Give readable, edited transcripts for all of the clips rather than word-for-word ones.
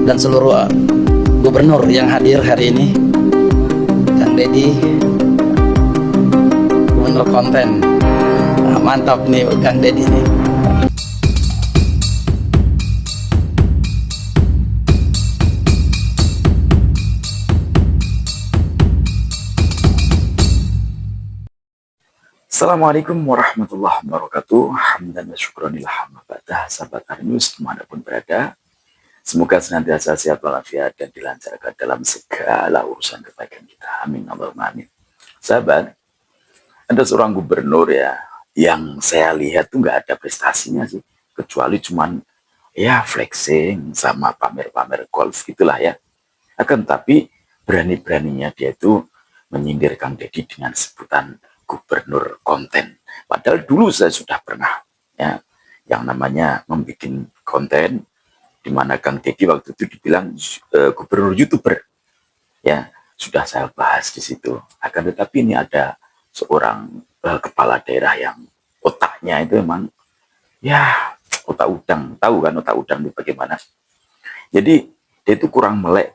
dan seluruh gubernur yang hadir hari ini, Kang Deddy, gubernur konten. Nah, mantap nih Kang Deddy nih. Assalamualaikum warahmatullahi wabarakatuh. Hamdan wa syukranillah amma ba'dah. Sahabat Arnews dimanapun berada, semoga senantiasa sehat walafiat dan dilancarkan dalam segala urusan kebaikan kita. Amin Allahumma amin. Sahabat, ada seorang gubernur ya yang saya lihat tuh nggak ada prestasinya sih, kecuali cuman ya flexing sama pamer-pamer golf gitulah ya. Akan tapi berani-beraninya dia itu menyindir Kang Deddy dengan sebutan gubernur konten. Padahal dulu saya sudah pernah ya yang namanya membuat konten di mana Kang Deddy waktu itu dibilang gubernur YouTuber. Ya, sudah saya bahas di situ. Akan tetapi ini ada seorang kepala daerah yang otaknya itu memang ya otak udang. Tahu kan otak udang itu bagaimana? Jadi dia itu kurang melek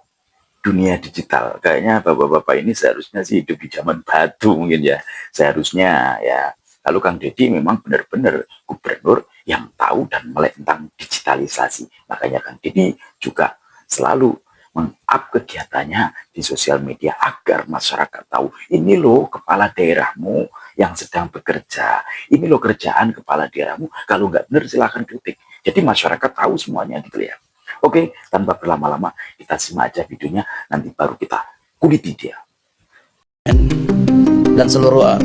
dunia digital. Kayaknya bapak-bapak ini seharusnya sih hidup di zaman batu mungkin ya. Seharusnya ya. Lalu Kang Deddy memang benar-benar gubernur yang tahu dan melek tentang digitalisasi. Makanya Kang Deddy juga selalu meng-up kegiatannya di sosial media agar masyarakat tahu, ini loh kepala daerahmu yang sedang bekerja. Ini loh kerjaan kepala daerahmu. Kalau nggak benar silahkan kritik. Jadi masyarakat tahu semuanya gitu ya. Oke, tanpa berlama-lama kita simak aja videonya, nanti baru kita kuliti dia. Dan seluruh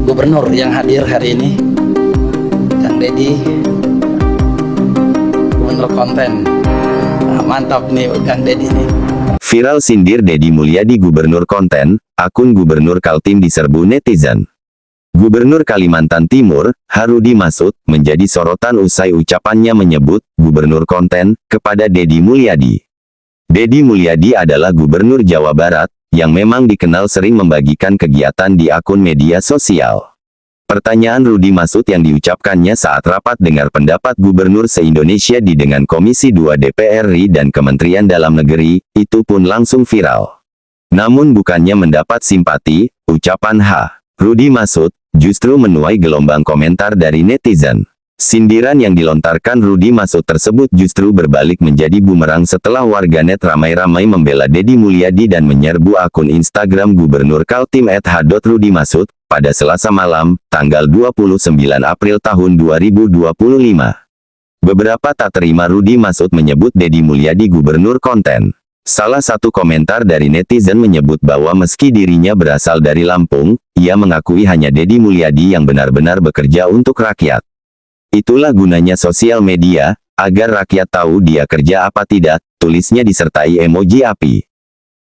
gubernur yang hadir hari ini, Kang Deddy, gubernur konten. Nah, mantap nih Kang Deddy nih. Viral sindir Deddy Mulyadi gubernur konten, akun gubernur Kaltim diserbu netizen. Gubernur Kalimantan Timur, Harudi Masud, menjadi sorotan usai ucapannya menyebut gubernur konten kepada Deddy Mulyadi. Deddy Mulyadi adalah gubernur Jawa Barat, yang memang dikenal sering membagikan kegiatan di akun media sosial. Pertanyaan Rudi Masud yang diucapkannya saat rapat dengar pendapat gubernur se-Indonesia dengan Komisi 2 DPR RI dan Kementerian Dalam Negeri, itu pun langsung viral. Namun bukannya mendapat simpati, ucapan Rudi Masud justru menuai gelombang komentar dari netizen. Sindiran yang dilontarkan Rudi Masud tersebut justru berbalik menjadi bumerang setelah warganet ramai-ramai membela Deddy Mulyadi dan menyerbu akun Instagram Gubernur Kaltim @h.rudimasud pada Selasa malam, tanggal 29 April tahun 2025. Beberapa tak terima Rudi Masud menyebut Deddy Mulyadi gubernur konten. Salah satu komentar dari netizen menyebut bahwa meski dirinya berasal dari Lampung, ia mengakui hanya Deddy Mulyadi yang benar-benar bekerja untuk rakyat. Itulah gunanya sosial media, agar rakyat tahu dia kerja apa tidak, tulisnya disertai emoji api.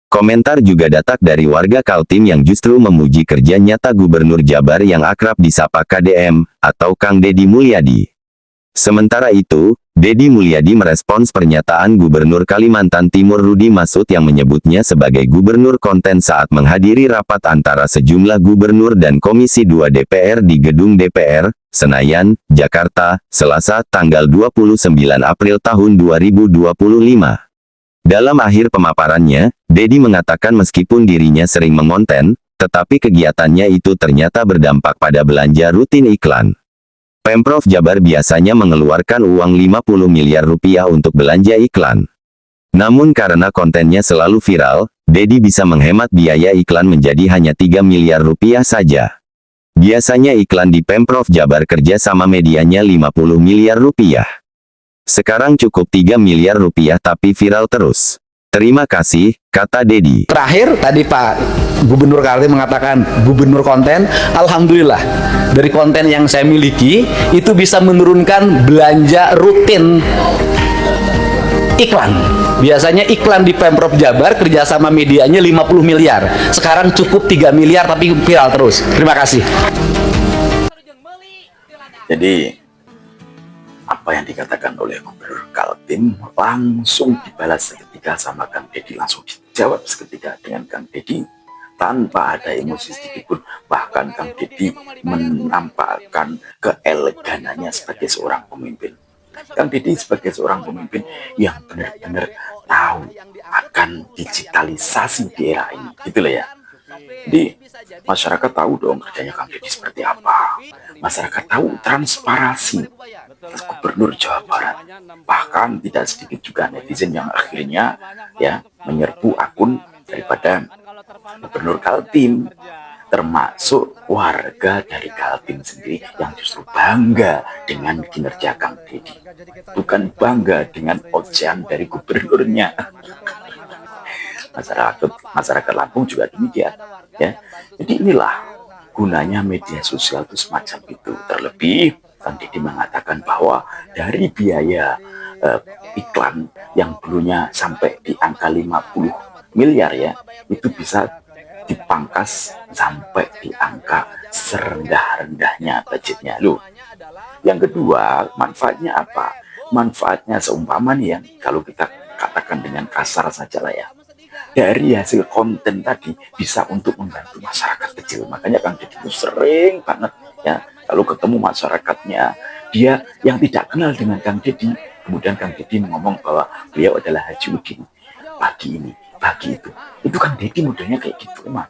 Komentar juga datang dari warga Kaltim yang justru memuji kerja nyata Gubernur Jabar yang akrab disapa KDM, atau Kang Deddy Mulyadi. Sementara itu, Deddy Mulyadi merespons pernyataan Gubernur Kalimantan Timur Rudi Masud yang menyebutnya sebagai gubernur konten saat menghadiri rapat antara sejumlah gubernur dan Komisi 2 DPR di Gedung DPR, Senayan, Jakarta, Selasa, tanggal 29 April tahun 2025. Dalam akhir pemaparannya, Deddy mengatakan meskipun dirinya sering mengonten, tetapi kegiatannya itu ternyata berdampak pada belanja rutin iklan. Pemprov Jabar biasanya mengeluarkan uang 50 miliar rupiah untuk belanja iklan. Namun karena kontennya selalu viral, Deddy bisa menghemat biaya iklan menjadi hanya 3 miliar rupiah saja. Biasanya iklan di Pemprov Jabar kerja sama medianya 50 miliar rupiah. Sekarang cukup 3 miliar rupiah tapi viral terus. Terima kasih, kata Deddy. Terakhir tadi Pak Gubernur Kaltim mengatakan gubernur konten. Alhamdulillah dari konten yang saya miliki itu bisa menurunkan belanja rutin iklan. Biasanya iklan di Pemprov Jabar kerjasama medianya 50 miliar. Sekarang cukup 3 miliar tapi viral terus. Terima kasih. Jadi apa yang dikatakan oleh Gubernur Kaltim langsung dibalas seketika sama Kang Deddy, langsung dijawab seketika dengan Kang Deddy tanpa ada emosi sedikit pun. Bahkan Kang Deddy menampakkan keeleganannya sebagai seorang pemimpin. Kang Deddy sebagai seorang pemimpin yang benar-benar tahu akan digitalisasi di era ini, gitu loh ya. Jadi masyarakat tahu dong kerjanya Kang Deddy seperti apa. Masyarakat tahu transparansi Gubernur Jawa Barat. Bahkan tidak sedikit juga netizen yang akhirnya ya menyerbu akun daripada Gubernur Kaltim, termasuk warga dari Kaltim sendiri yang justru bangga dengan kinerja Kang Deddy, bukan bangga dengan ocehan dari gubernurnya. Masyarakat Lampung juga demikian ya. Jadi inilah gunanya media sosial itu semacam itu. Terlebih Kang Deddy mengatakan bahwa dari biaya iklan yang dulunya sampai di angka 50 miliar ya, itu bisa dipangkas sampai di angka serendah-rendahnya budgetnya loh. Yang kedua, manfaatnya apa? Manfaatnya seumpama nih ya, kalau kita katakan dengan kasar saja lah ya, dari hasil konten tadi bisa untuk membantu masyarakat kecil. Makanya Kang Deddy itu sering banget ya, kalau ketemu masyarakatnya, dia yang tidak kenal dengan Kang Deddy, kemudian Kang Deddy ngomong bahwa beliau adalah Haji Udin, pagi ini, pagi itu Kang Deddy modelnya kayak gitu emang.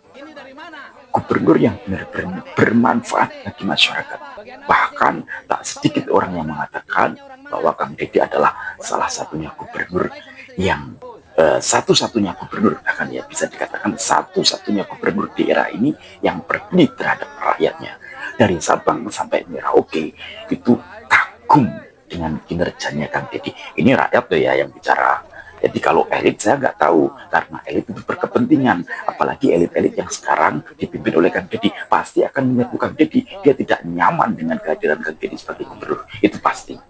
Gubernur yang benar-benar bermanfaat bagi masyarakat. Bahkan tak sedikit orang yang mengatakan bahwa Kang Deddy adalah salah satunya gubernur yang satu-satunya gubernur, bahkan ya bisa dikatakan satu-satunya gubernur di era ini yang peduli terhadap rakyatnya. Dari Sabang sampai Merauke itu kagum dengan kinerjanya Kang Deddy. Ini rakyat tuh ya yang bicara. Jadi kalau elit saya nggak tahu, karena elit itu berkepentingan. Apalagi elit-elit yang sekarang dipimpin oleh Kang Deddy pasti akan menyerbu Kang Deddy. Dia tidak nyaman dengan kehadiran Kang Deddy sebagai gubernur, itu pasti.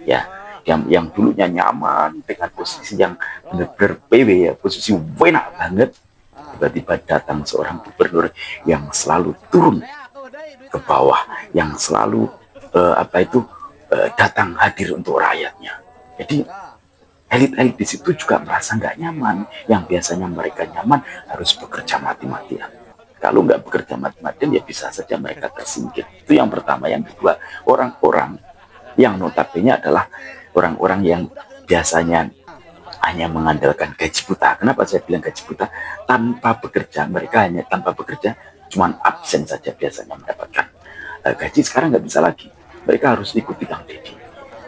Ya, yang dulunya nyaman dengan posisi yang benar-benar PW ya, posisi enak banget, tiba-tiba datang seorang gubernur yang selalu turun ke bawah, yang selalu datang hadir untuk rakyatnya. Jadi elit-elit di situ juga merasa nggak nyaman. Yang biasanya mereka nyaman harus bekerja mati-matian. Kalau nggak bekerja mati-matian ya bisa saja mereka tersingkir. Itu yang pertama. Yang kedua, orang-orang yang notabene adalah orang-orang yang biasanya hanya mengandalkan gaji buta. Kenapa saya bilang gaji buta? Tanpa bekerja, mereka hanya tanpa bekerja, cuman absen saja biasanya mendapatkan gaji. Sekarang nggak bisa lagi. Mereka harus ikuti Kang Deddy.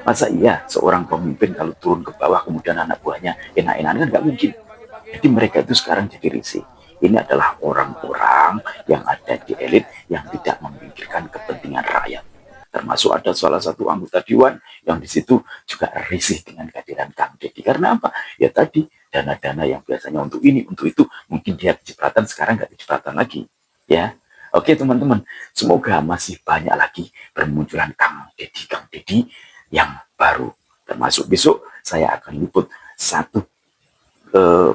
Masa iya seorang pemimpin kalau turun ke bawah kemudian anak buahnya enak-enakan, kan nggak mungkin. Jadi mereka itu sekarang jadi risih. Ini adalah orang-orang yang ada di elit yang tidak memikirkan kepentingan rakyat. Termasuk ada salah satu anggota dewan yang di situ juga risih dengan kehadiran Kang Deddy. Karena apa? Ya tadi dana-dana yang biasanya untuk ini, untuk itu, mungkin dia kecipratan, sekarang nggak kecipratan lagi. Ya, oke teman-teman. Semoga masih banyak lagi bermunculan Kang Deddy yang baru. Termasuk besok saya akan liput satu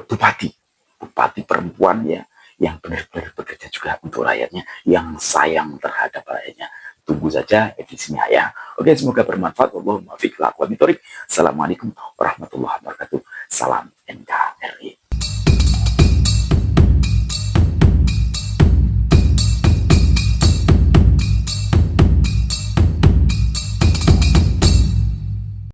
bupati perempuan ya, yang benar-benar bekerja juga untuk rakyatnya, yang sayang terhadap rakyatnya. Tunggu saja edisinya ya. Oke, semoga bermanfaat. Assalamualaikum warahmatullahi wabarakatuh. Salam